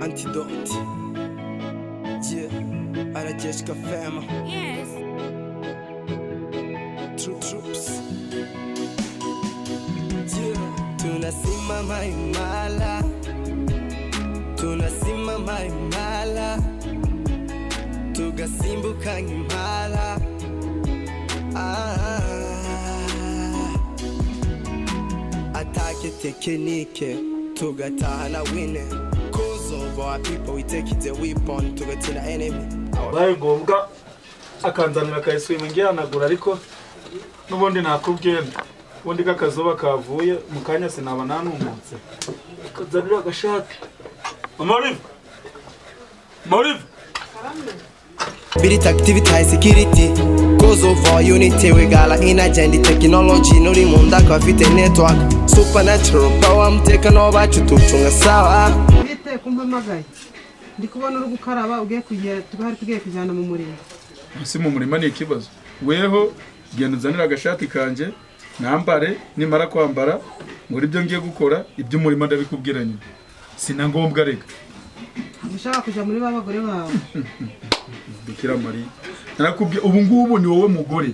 antidote. Yeah, Arajeshka fema. Yes. True troops. Yeah, tunasimama imara, tunasimama imara, tugasimbuka impala. Atake tekinike, tugatahana winning. Cause of our people, we take it a weapon, tugatina enemy. Baye ngombwa akanzanira kayiswima ngiyanagura ariko nubundi nakubwiye ubundi kakazuba kavuye mukanya sinaba nanumutse kazanira agashati Moriv Spirit activity high security. Cause of our unity, we got like energy and the technology. No rimunda kwa fite network. Supernatural power, I'm taking over chutuchunga sawa. Bite kumpamagaye. Ndi kubona uri gukaraba ugiye kugiye tugiye kujyana mu murima. Si mu murima ni ikibazo. Weho genda uzanira agashati kanje nambare nimara kwambara muri ibyo ngiye gukora ibyo umurima ndabikubwira nyine. Sina ngombwa reka. Ushaka kujya muri babagore bawe. Bikira Maria. Narakubwiye ubu ngubu ni wowe mugore.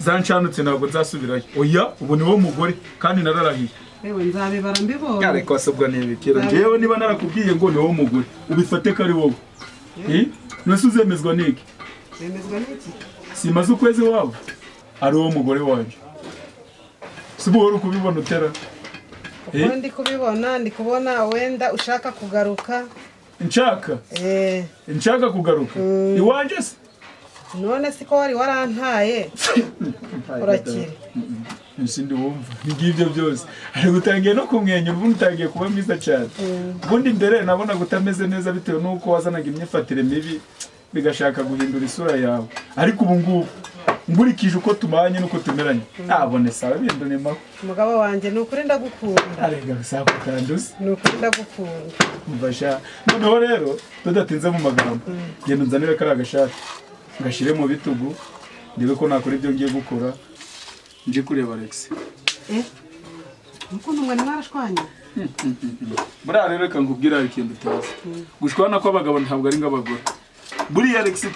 Zancanutse ntabwo nzasubirayo. Oya, ubu ni wowe mugore kandi nararahiye. Ewe nzabibara mbibona. Yare kwasabwa n'ibikira. Jewe niba narakubwiye ngo ni wowe mugore, ubifate kari wowe. Nusuzemezwa niki? Zemezwa niki? Simaze ukwezi wawe. Ari wowe mugore wanje. Sibora kubibona utera. Ndi kubibona, ndi kubona wenda ushaka kugaruka. Nshaka? Nshaka kugaruka. Iwanje se? None siko wari warantaye. Urakire. Nsindi wumva. Ngibyo byose. Ari gutangiye no kumwenya ubu ntagiye kuba mwiza cyane. Ubundi mbere nabona gutameze neza bitewe nuko wazanaga imyifatire mibi bigashaka guhindura isura yawe. Ariko ubu ngubu ngurikije uko tumanye nuko tumeranye. Abone sawa bindone maho. Umugabo wanje nukuri ndagukunda. Arega bisako kanduze. Nukuri ndagukunda. Mubasha. Noneho rero tudatinze mu magambo. Genda unzanire kari agashati. Ngashire mu bitugu. Ndibe ko nakora ibyo ngiye gukora. Nje kureba Alex. Mukuntu mwana mwarashwanye. Bura rero kangubwira ikintu utazi. Gushwana kw'abagabo ntabwo ari ng'abagore. Buri Alex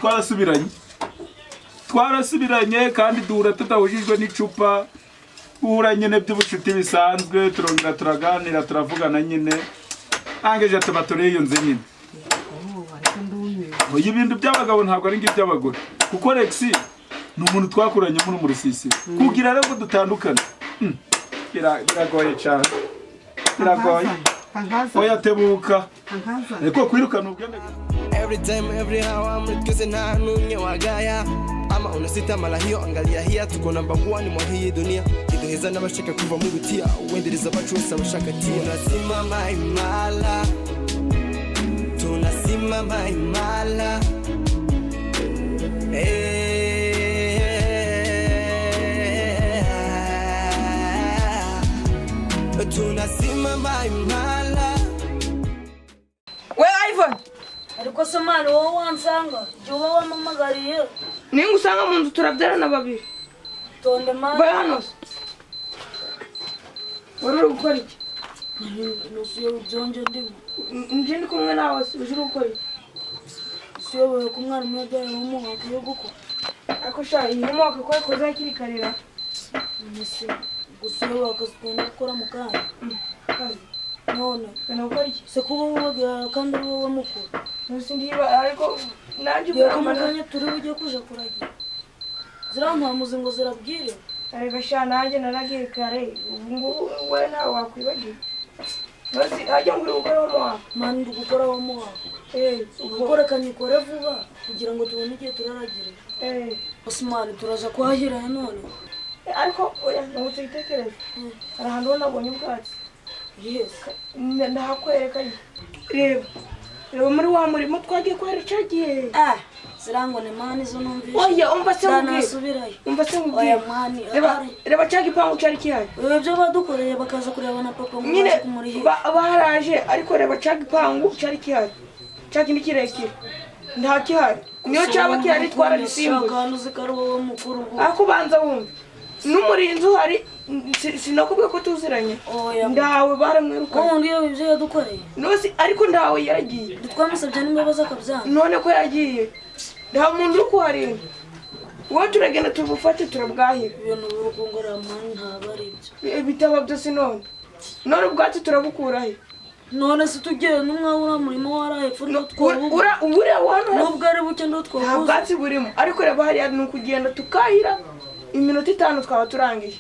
twarasubiranye kandi duhura tutahujijwe n'icupa. Uhura nyine by'ubucuti bisanzwe turongera turaganira turavugana nyine. Angeje tubatore iyo nze nyine. Oya ibintu by'abagabo ntabwo ari ng'iby'abagore. Kuko Alex ni umuntu twakuranye muri mu rusisiro. Kugira rero dutandukana. Biragoye cyane. Biragoye. Oya tebuka. Eko kwirukana ubwende. Every time, every hour, I'm requesting na nunye wagaya. Ama unasita mala hiyo angalia hiya tuko number 1 mwa hii dunia. Kidoheza n'abashaka kuva mu gutia uwendereza bacwese abashaka tia. Tunasimama imara. Tunasimama imara. Tunasimama imara. We Ivan, Ariko se mwana wowe wansanga, juba wamamagariye. ninga usanga mu nzu turabyarana babiri. Tonde mwana. Bari hano. Wari gukora iki? Nusuye ubyonje ndimo. Nje ndi kumwe nawe uje gukora iki? Siyoboye ku mwana umwajyaye w'umuhaka yo gukora. Ako sha iyi mwaka ko koza kiri karira. Nise gusuye akazikunda gukora mu kana. None Kana gukora iki? se kuba woga kandi ari wowe mukuru. Nusi ndiba ariko nanje Kumukanya turi ujye kuja kuragira. Zirantamuze ngo zirabwire. ariko sha nanje naragiye kare. Ubu we nawe wakwibagiye. Nusi ajya nguri gukora mu mwaka. Mani ndi gukora wa muhaka. Gukora kanyikore vuba kugira ngo tubone igihe turaragira. Osman turaza kwahira none. Ariko oya nubutse itekereza. Arahantu nabonye ubwatsi. Yes. Ndahakwereka reba muri wa murimo twagiye kwera cyagiye. Sirango ne mani zo numvise. Oya umva se nasubirayo. Umva se Oya mani. Reba cyagi pangu cyari kihaye. Ibyo badukoreye bakaza kureba na papa ngo nyine kumurihe. Baraje ariko reba cyagi pangu cyari kihaye. Cyagi nikirekire. Nta kihaye. Niyo cyaba kihari twara risimbuye. Kandi uzikaro wowe mukuru. Akubanza wumva. N'umurinzi uhari sinakubwiye ko tuziranye oya ndawe baramwirukanye ubundi iyo ibyo yadukoreye nose ariko ndawe yaragiye twamusabye n'imbabazi akabyanga none ko yagiye nta muntu uri kuharinda wowe turagenda tubufate turabwahira ibintu b'urukungura mani ntabwo ari ibyo bitaba byose none ubwatsi turabukurahe none se tugiye n'umwabura murimo warahepfo uburiya wano nubwo ari buke ndo nta twabuze bwatsi burimo ariko reba hariya ni ukugenda tukahira iminota 5 twaba turangiye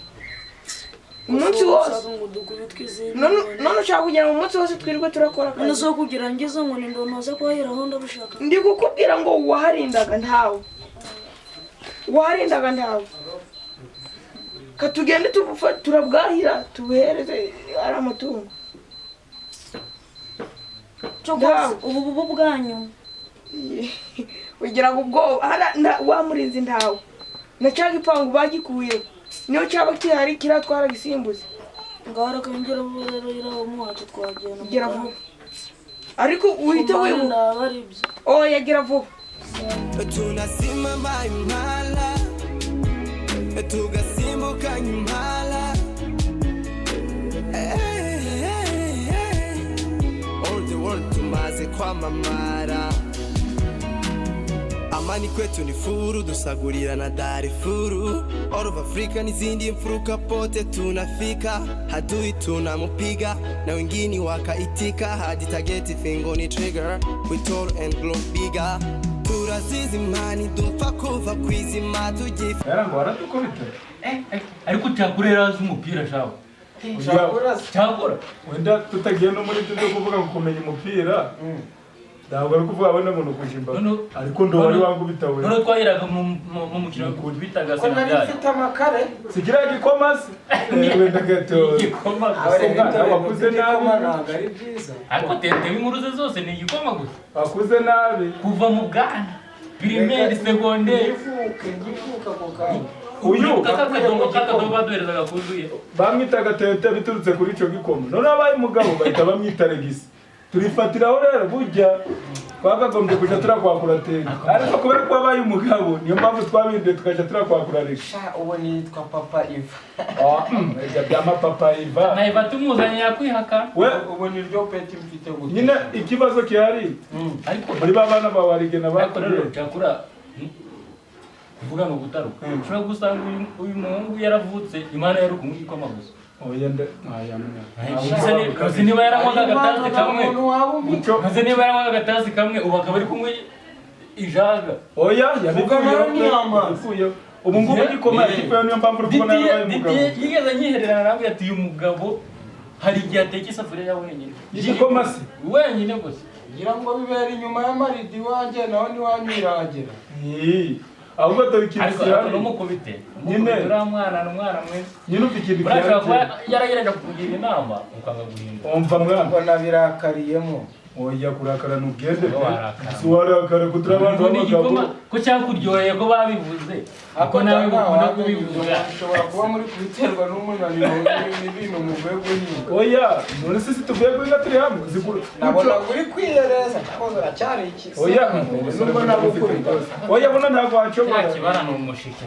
umunsi wose none ushaka kugira ngo umunsi wose twirirwe turakora none so kugira ngize ngo ni ndonoze kwahira aho ndabushaka ndi kukubwira ngo waharindaga ntawe katugende turabwahira tubuhereze ari amatungo ubu bwanyu ugira ngo ubwo wamurinzi ntawe nacaga ipangu bagikuye niyo cyaba kihari kiratwara gisimbuze ngara kongera rero iraho muwacu twagenda gira vuba ariko uhite wibuka yagira vuba tunasimama imara tugasimbuka impala all the world tumaze kwamamara amani kwetu ni furu dusagurira na Darifuru all of Africa n'izindi mfuruka pote tunafika hadui tunamupiga na wengine wakaitika hadi target finger ni trigger we tall and glow bigger turazizi mani dupfa kuva kwizima tugifa yarango aratukubita ariko cyakurera z'umupira shaho cyakora wenda tutagiye no muri byo kuvuga ngo kumenya umupira ntabwo ari kuvuga abona umuntu kujimba ariko ndo wari wangubita we none twahiraga mu mukino bitaga Senegal mfite amakare sigira gikoma se wenda gato igikoma wakuze nabi ntabwo ari byiza ariko tete w'inkuruze zose ni igikoma gusa wakuze nabi kuva mu bwana primaire secondaire ngifuka ko kawe uyu kakadomo baduherezaga kuzuye bamwitaga tete biturutse kuri ico gikoma none abaye umugabo bahita bamwita regisi turifatiraho rero burya twakagombye kuja turakwakura tete ariko kubera ko abaye umugabo niyo mpamvu twabinde tukaja turakwakura regisi ubu nitwa papa Iva byama papa Iva na Iva tumuzanye yakwihaka we ubu ni ryo peti mfite gute nyine ikibazo kihari ariko muri babana bawarigena bakorera cyakura kuvuga ngo gutaruka ushobora gusanga uyu muhungu yaravutse imana yari kumwikoma gusa oya nde kazi niba yaranywaga agatazi kamwe kazi niba yaranywaga agatazi kamwe ubu akaba ari kunywa ijaga oya yabikuye ubu ngubu igikoma ariko niyo mpamvu uri kubona yabaye umugabo yigeze nyihererana nawe ati uyu mugabo hari igihe ateka isafuriya wenyine igikoma se wenyine gusa ngira ngo bibera inyuma y'amaridi wanjye naho ntiwanyiragera ahubwo dore ikintu ariko numukubite nyine uriya mwana ni umwana mwiza nyine ufite ikintu kihari yarageraga kukugira inama ukanga guhindura umva mwana mbona birakariyemo oya kurakara ntugende si warakara kutura abantu b'abagabo ko cyakuryoheye ko babivuze ako nawe ukunda kubivuga ushobora kuba muri kubiterwa n'umunaniro n'ibintu muvuye guhinga oya none se tuvuye guhinga turi hamwe nabona uri kwiyereza cyangwa uracyari iki oya nubwo nabukubita oya bona ntabwo wacobora kibara ni umushike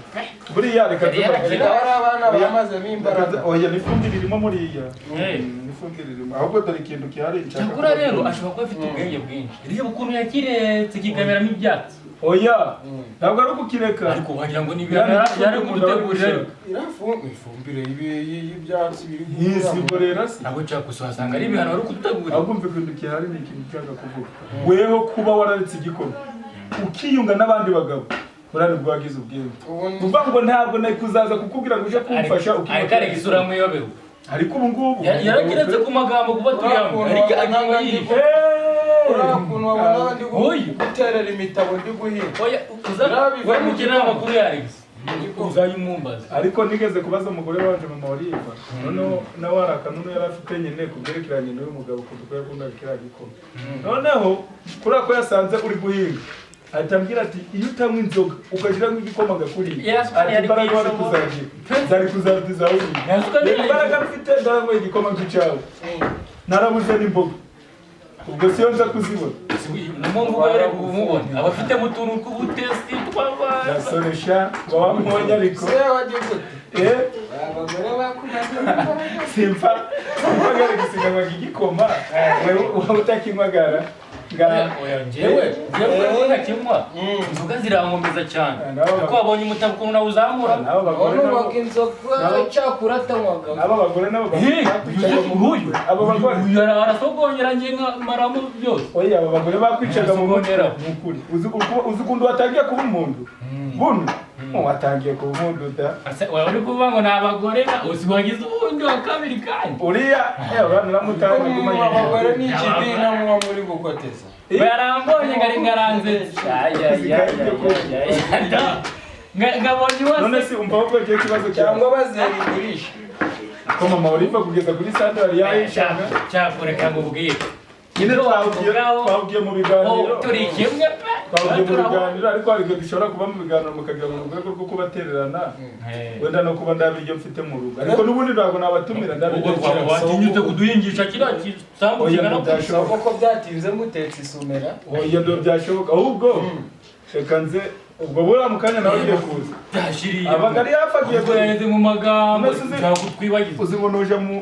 buriya reka tuba abana bamazemo imbaraga oya n'ifumbire irimo muriya n'ifumbire irimo ahubwo dore ikintu kihari cyakura rero ashobora kuba afite ubwenge bwinshi reba ukuntu yakiretse kikameramo ibyatsi oya ntabwo ari ukukireka ariko wagira ngo nibirana yari kugutegurira ifumbire y'ibyatsi biri yisimborera se ntabwo cyakuso wasanga ari ibihano wari kugutegurira ahubwo mve ikintu kihari ni ikintu cyanga kuvuga weho kuba wararetse igikoma ukiyunga n'abandi bagabo burane bwagize ubwenge uvuga ngo ntabwo nari kuzaza kukubwira ngo uje kumfasha ariko ari isura muyobewe ariko ubu ngubu yaragiretse ku magambo kuba turi hamwe ariko agiye yihe ukuntu wabona ndi guterera imitabo ndi guhinga oya we mukina amakuru ya Alex uzayimumbaza ariko nigeze kubaza umugore wanje mama wariva noneho nawe arakanunu yari afite nyine kubyerekeranye n'uyu mugabo kuko yakunda kiriya gikoma noneho kuriya ko yasanze uri guhinga ahita ambwira ati iyo utanywa inzoga ukagira nk'igikoma gakuriye ati imbaraga wari kuzagira zari kuzarutiza zawe reba imbaraga mfite ndarangoye igikoma nk'icyawe narabuze n'imboga ubwo siyo nza kuzibona n'umuntu wari kumubona abafite mu tuntu tw'ubutesti tw'abana yasoresha ngo wamubonye ariko se wagiye gute abagore bakumaze simfa mpagara gisiganwa igikoma wowe utakinywagara njyewe ntakinywa inzoga zirankomeza cyane kuko wabonye umutabo ukuntu nawe uzamura nubaka inzoga cyakura atanywaga abo bagore nabo uyu arasogongera njye nkamaramo byose oya abo bagore bakwicaga mu mbonera mukuri uzi ukuntu watangiye kuba umuntu buno watangiye kuba umuntu da uri kuvuga ngo ni abagore wagize ubundi wa kabiri kandi uriya abantu namutanga kumenya abagore ni ikibina muba muri gukoteza barambonye ngari ngaranze ngabonye wose none si umva ko cyo kibazo cyangwa bazerigurisha ko mama uriva kugeza kuri sandari yayishanga cyakureka ngo ubwire nyine twabwiye mu biganiro turi kimwe twabwiye mu biganiro ariko hari igihe dushobora kuba mu biganiro mukagira mu rwego rwo kubatererana wenda no kuba ndabiryo mfite mu rugo ariko n'ubundi ntabwo nabatumira ndabiryo watinyutse kuduhingisha kiriya gisambu kingana byashoboka ko byatinze mutetse isomera oya ndo byashoboka ahubwo reka nze ubwo buriya mu kanya nawe ugiye kuza byashiriye abagari yafagiye kuyanze mu magambo ntabwo twibagiza uzi ngo nuje mu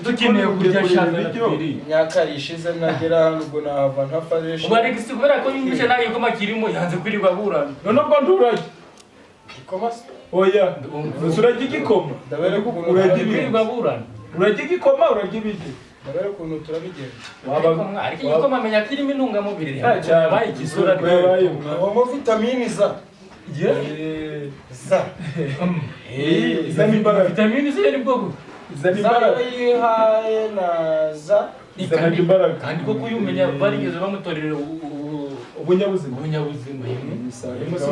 dukeneye kurya shaka imyaka ishize nagera hano ubwo nahava ntafareshe ubu ariko si kubera ko yumvishe nta gikoma kirimo yanze kwirirwa burana none ubwo ndurage igikoma se oya urajya igikoma ndabere ko urajya kwirirwa burana urajya igikoma urajya ibiryo ndabere ukuntu turabigenza ariko igikoma amenya ko irimo intungamubiri yabaye igisura habamo vitamini za izana imbaraga vitamini z ni bwoko izana imbaraga yihaye na za izana imbaraga kandi koko uyu umenya barigeze bamutorera ubunyabuzima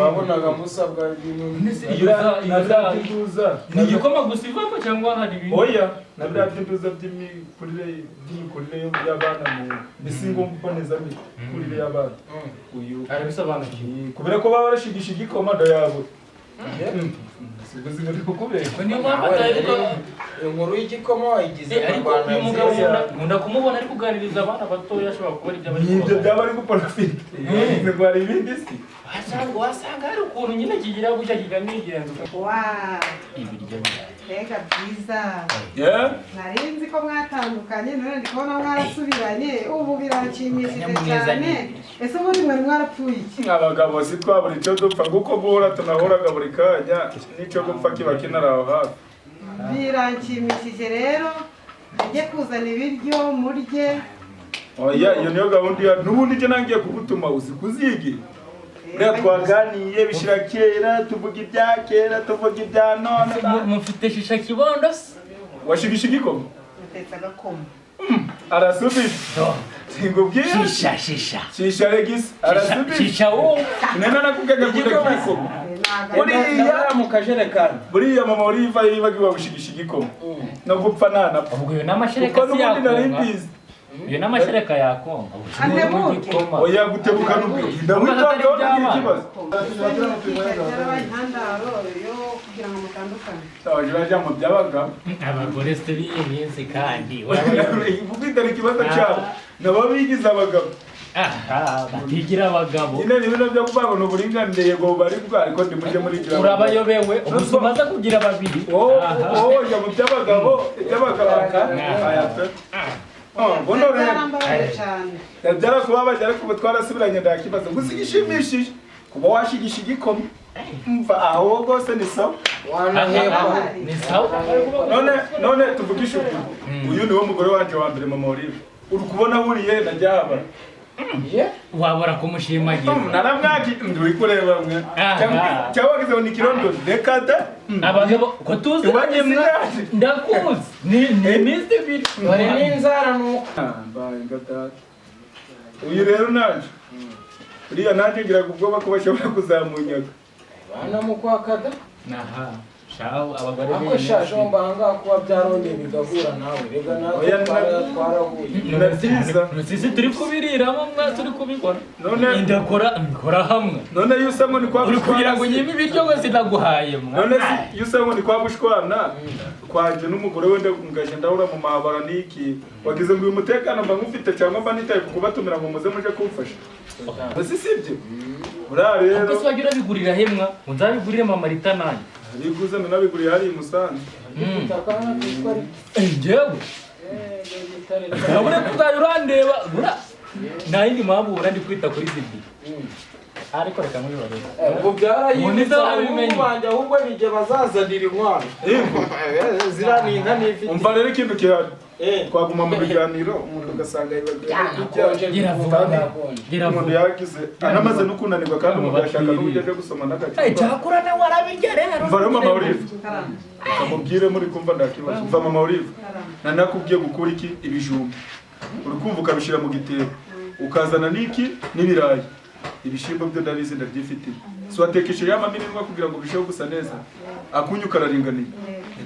wabonaga musabwa ni igikoma gusa ivamo cyangwa hari ibindi oya na biriya by'induza by'imikurire y'abana mu misingo mbonezamikurire y'abana uyu arabisobanukiwe kubera ko baba barashigisha igikoma yabo ubuzima bukubera niyo mpamvu atayibuka inkuru y'igikoma wayigize ariko uyu mugabo nkunda kumubona ari kuganiriza abana batoya ashobora kuba ari ibyo byaba ari guporofita ngo hari ibindi si wasanga hari ukuntu nyine kigira gutya kikanigenza ibiryo mbega byiza yeah nari nzi ko mwatandukanye none ndi kubona mwarasubiranye ubu biranshimishije cyane ese muri mwe mwarapfuye iki abagabo si twabura icyo dupfa kuko guhora tunahoraga buri kanya n'icyo gupfa kiba kinari aho hafi biranshimishije rero ajye kuzana ibiryo murye oya iyo niyo gahunda n'ubundi icyo nangiye kugutuma uzi kuzige buriya twaganiye bishira kera tuvuga ibya kera tuvuga ibya none mufite shisha kibondo se washigisha igikoma mutetse agakoma arasubisha singubwira shisha regisi arasubisha shisha wo nena nakubwega kuda igikoma buriya mu kajerekani buriya mama uriva yibagiwe gushigisha igikoma no gupfa nanapfa ubwo n'amashereka si yakonga iyo n'amashereka yakonga oya gutebuka n'ubwo ndamwitondeho n'igihe kibazo intandaro yo kugira ngo mutandukane abaje bajya mu by'abagabo abagore se b'iyi minsi kandi ubwitara ikibazo cyabo nabo bigize abagabo batigira abagabo nyine ni bino byo kuvuga ngo ni uburinganire yego bari bwa ariko ndimuje muri gira urabayobewe ubuso umaze kugira babiri jya mu by'abagabo bono rero byara kuba bajya ariko twarasubiranye ndakibazo gusa igishimishije kuba washigisha igikoma mva aho rwose ni sawa ni sawa none tuvugishe ukuri uyu niwo mugore wanje wa mbere mama Olive uri kubona huriye na Jaba wabura kumushimagiza naramwaki nduri kureba mwe cyangwa wagize ni kirondo dekada abagabo ko tuzi ndakuzi ni Mr. Bit bari n'inzara nuko mbaye ngata uyu rero nanje uriya nanje ngira ubwoba ko bashobora kuzamunyaga bana mu kwakada naha shaho abagore ako shasho mbanga kuba byarongeye bigahura nawe rega nawe twarahuye nziza turi kubiriramo mwa turi kubikora none ndakora hamwe none yusango ni kwa kugira ngo nyime ibiryo wese naguhaye mwa none yusango ni kwa bushwana kwanje n'umugore wende ngaje ndahura mu mahabara niki wagize ngo uyu mutekano mba ngufite cyangwa mba nitaye kubatumira ngo muze muje kumfasha sibyo ura rero ubwo se wagira bigurira hemwa nzabigurire mama Rita nanjye biguze nabiguriye hari Musanze njyewe urabona ko uzajya urandeba nta yindi mpamvu ubona ndi kwita kuri zibi ariko reka muri barebe ubwo byarayibutse abandi ahubwo nige bazazanira inkwano zira ni inka n'ifite umva rero ikintu kihari twaguma mu biganiro umuntu ugasanga umuntu yagize anamaze no kunanirwa kandi umuntu yashaka n'uburyo bwo gusoma n'agacupa cyakura nawe arabirya rero mva rero mama Olive amubwire muri kumva ndakibazo mva mama Olive nanakubwiye gukora iki ibijumba uri kumva ukabishira mu gitebo ukazana niki n'ibirayi ibishimbo byo ndabizi ndabyifitiye so watekesheje amaminwa kugira ngo bisheho gusa neza akunyu kararinganiye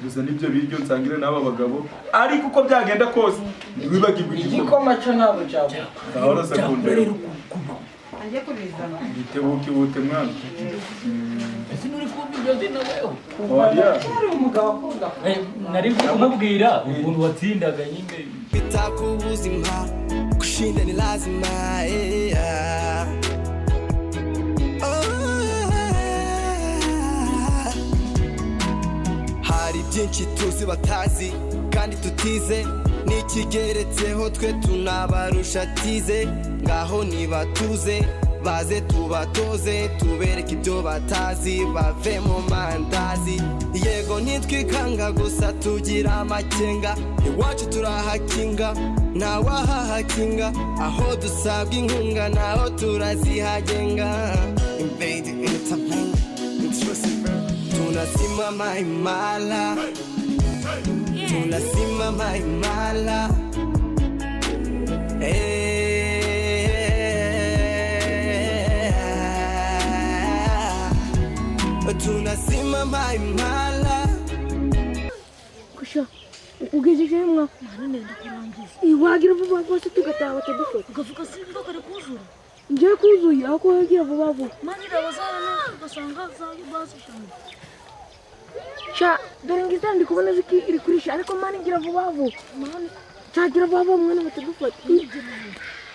gusa nibyo biryo nsangire n'aba bagabo ariko uko byagenda kose wibagirwa igikoma cyo nabo cyabo ahora sekondere Angiye kubizana. Bitebuke bute mwana ese nuri kumva ibyo zina wewe oya ari umugabo akunda nari kumubwira ukuntu watsindaga nyine bitakubuzima kushinda ni lazima hari byinshi tuzi batazi kandi tutize n'ikigeretseho twe tunabarusha tize ngaho nibatuze baze tubatoze tubereke ibyo batazi bave mu mandazi yego nitwikanga gusa tugira amakenga iwacu turahakinga ntawahahakinga aho dusabwa inkunga naho turazihagenga invade intervene tunasimama imara tunasimama imara tunasimama imara kusha ugejeje mwa mwana nenda kurangiza iwagira vuba rwose tugataha batadufata ugavuga simba kare kuzura ngiye kuzuye ako yagira vuba vuba manira bazana ugasanga bazishana sha dore ngiza ndi kubona ziki iri kurisha ariko mani ngira vuba vuba mani cyagira vuba vuba mwana batadufata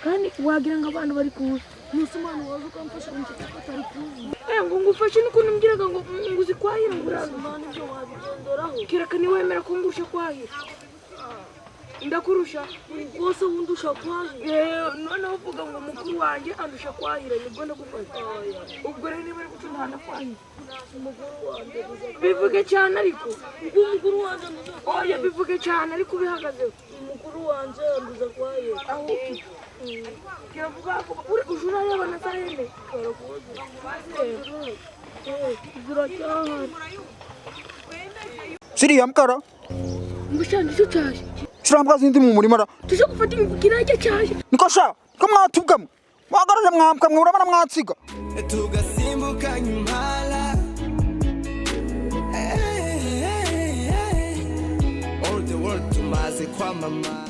kandi wagira ngo abantu bari kuza musumana waje ukamfasha atari kuza ngo ngufashe n'ukuntu mbwiraga ngo nguzi kwahira nguraza mwana ibyo wabigendoraho kireka ni wemera ko ngusha kwahira ndakurusha rwose wundusha kwahira none uvuga ngo mukuru wanjye andusha kwahira nibwo ndagufata ubwo rero niba ari gucundana kwahira umuguru wanjye bivuge cyane ariko umuguru wanjye oya bivuge cyane ariko bihagazeho umuguru wanjye anduza kwahira aho kiravuga ko uri ujura y'abana sarene Siriya mkara Mbishanje cyo cyaje Shirambwa zindi mu murima ra tuje gufata imvukira yake cyaje Niko sha ko mwatubwamo mwagaraje mwambwa urabana mwatsiga tugasimbuka impala all the world tumaze kwamama